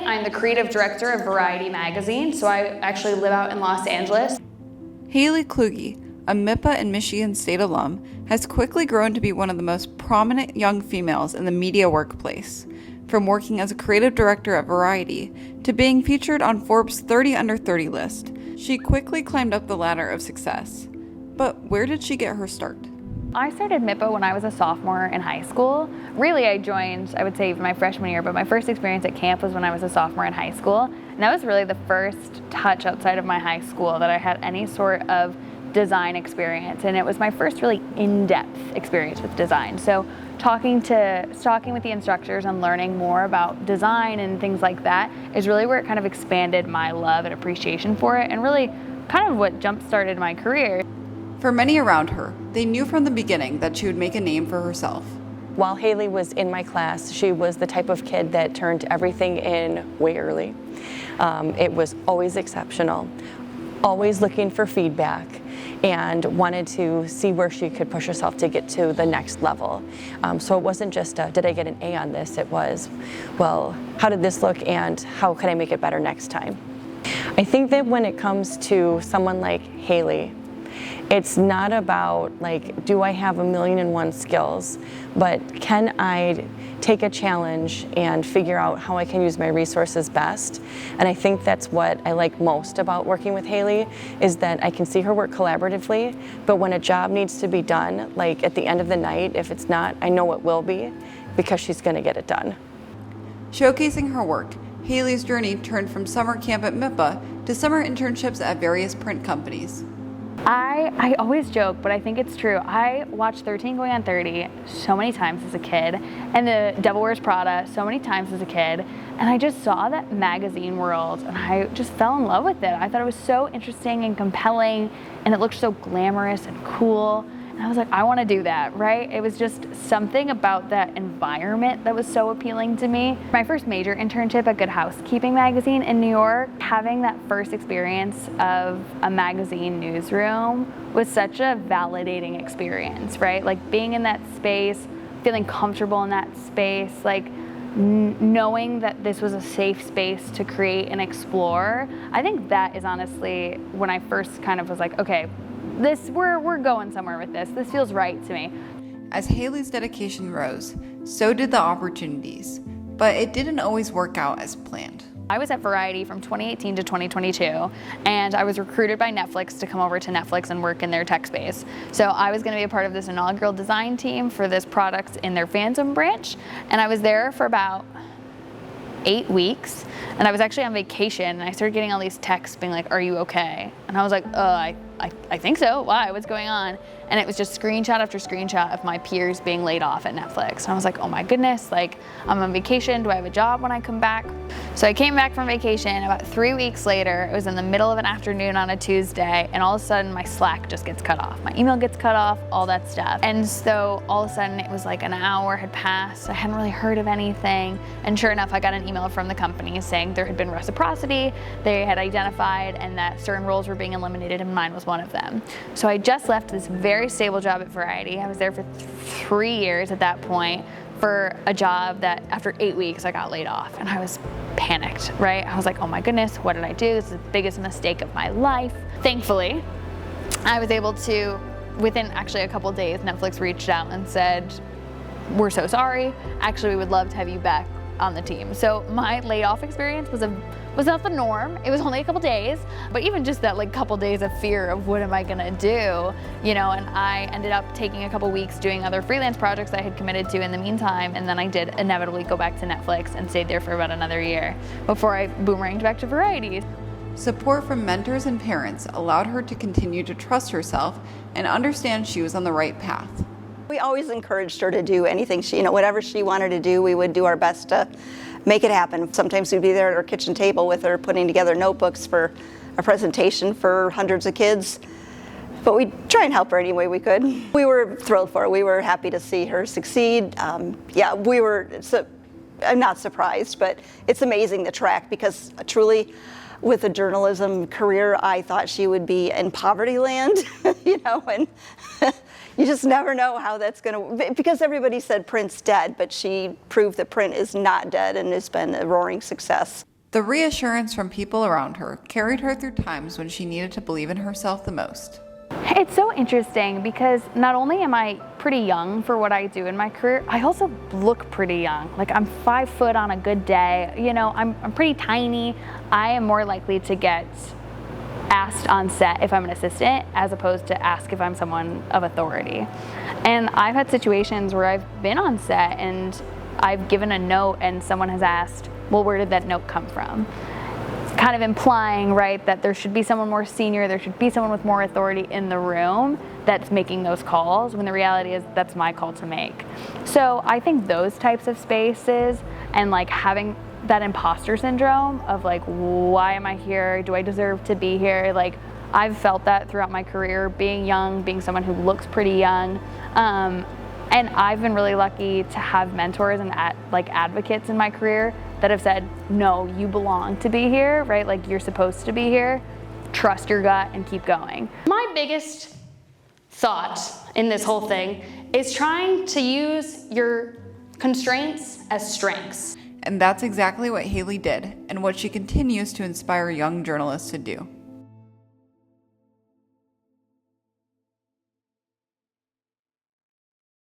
I'm the creative director of Variety magazine, so I actually live out in Los Angeles. Haley Kluge, a MIPA and Michigan State alum, has quickly grown to be one of the most prominent young females in the media workplace. From working as a creative director at Variety to being featured on Forbes' 30 Under 30 list, she quickly climbed up the ladder of success. But where did she get her start? I started MIPA when I was a sophomore in high school. Really, I joined, I would say, my freshman year, but my first experience at camp was when I was a sophomore in high school. And that was really the first touch outside of my high school that I had any sort of design experience. And it was my first really in-depth experience with design. So talking with the instructors and learning more about design and things like that is really where it kind of expanded my love and appreciation for it, and really kind of what jump-started my career. For many around her, they knew from the beginning that she would make a name for herself. While Haley was in my class, she was the type of kid that turned everything in way early. It was always exceptional, always looking for feedback, and wanted to see where she could push herself to get to the next level. So it wasn't just, did I get an A on this? It was, well, how did this look and how can I make it better next time? I think that when it comes to someone like Haley, it's not about like, do I have 1,000,001 skills, but can I take a challenge and figure out how I can use my resources best? And I think that's what I like most about working with Haley, is that I can see her work collaboratively, but when a job needs to be done, like at the end of the night, if it's not, I know it will be, because she's gonna get it done. Showcasing her work, Haley's journey turned from summer camp at MIPA to summer internships at various print companies. I always joke, but I think it's true. I watched 13 Going on 30 so many times as a kid, and The Devil Wears Prada so many times as a kid, and I just saw that magazine world, and I just fell in love with it. I thought it was so interesting and compelling, and it looked so glamorous and cool. And I was like, I want to do that, right? It was just something about that environment that was so appealing to me. My first major internship at Good Housekeeping magazine in New York, having that first experience of a magazine newsroom was such a validating experience, right? Like being in that space, feeling comfortable in that space, like knowing that this was a safe space to create and explore. I think that is honestly when I first kind of was like, okay, we're going somewhere with this. This feels right to me. As Haley's dedication rose, so did the opportunities, but it didn't always work out as planned. I was at Variety from 2018 to 2022, and I was recruited by Netflix to come over to Netflix and work in their tech space. So I was going to be a part of this inaugural design team for this product in their fandom branch, and I was there for about 8 weeks, and I was actually on vacation, and I started getting all these texts being like, are you okay? And I was like, I think so. Why? What's going on? And it was just screenshot after screenshot of my peers being laid off at Netflix. And I was like, oh my goodness, like I'm on vacation. Do I have a job when I come back? So I came back from vacation. About 3 weeks later, it was in the middle of an afternoon on a Tuesday, and all of a sudden my Slack just gets cut off. My email gets cut off, all that stuff. And so all of a sudden it was like an hour had passed. I hadn't really heard of anything. And sure enough, I got an email from the company saying there had been reciprocity. They had identified and that certain roles were being eliminated, and mine was one of them. So I just left this very stable job at Variety. I was there for 3 years at that point for a job that after 8 weeks I got laid off, and I was panicked, right? I was like, oh my goodness, what did I do? This is the biggest mistake of my life. Thankfully, I was able to, within actually a couple days, Netflix reached out and said, we're so sorry. Actually, we would love to have you back on the team. So my layoff experience was not the norm. It was only a couple days, but even just that like couple days of fear of what am I gonna do, you know, and I ended up taking a couple weeks doing other freelance projects I had committed to in the meantime, and then I did inevitably go back to Netflix and stayed there for about another year before I boomeranged back to Variety. Support from mentors and parents allowed her to continue to trust herself and understand she was on the right path. We always encouraged her to do anything whatever she wanted to do, we would do our best to make it happen. Sometimes we'd be there at her kitchen table with her putting together notebooks for a presentation for hundreds of kids. But we'd try and help her any way we could. We were thrilled for her. We were happy to see her succeed. I'm not surprised, but it's amazing the track, because truly with a journalism career, I thought she would be in poverty land, and you just never know how that's going to, because everybody said print's dead, but she proved that print is not dead and has been a roaring success. The reassurance from people around her carried her through times when she needed to believe in herself the most. It's so interesting because not only am I pretty young for what I do in my career, I also look pretty young. Like, I'm 5 foot on a good day. You know, I'm pretty tiny. I am more likely to get asked on set if I'm an assistant as opposed to ask if I'm someone of authority. And I've had situations where I've been on set and I've given a note and someone has asked, well, where did that note come from? Kind of implying, right, that there should be someone more senior, there should be someone with more authority in the room that's making those calls, when the reality is that's my call to make. So I think those types of spaces and like having that imposter syndrome of like, why am I here? Do I deserve to be here? Like, I've felt that throughout my career, being young, being someone who looks pretty young. And I've been really lucky to have mentors and advocates in my career that have said, no, you belong to be here, right? Like, you're supposed to be here. Trust your gut and keep going. My biggest thought in this whole thing is trying to use your constraints as strengths. And that's exactly what Haley did, and what she continues to inspire young journalists to do.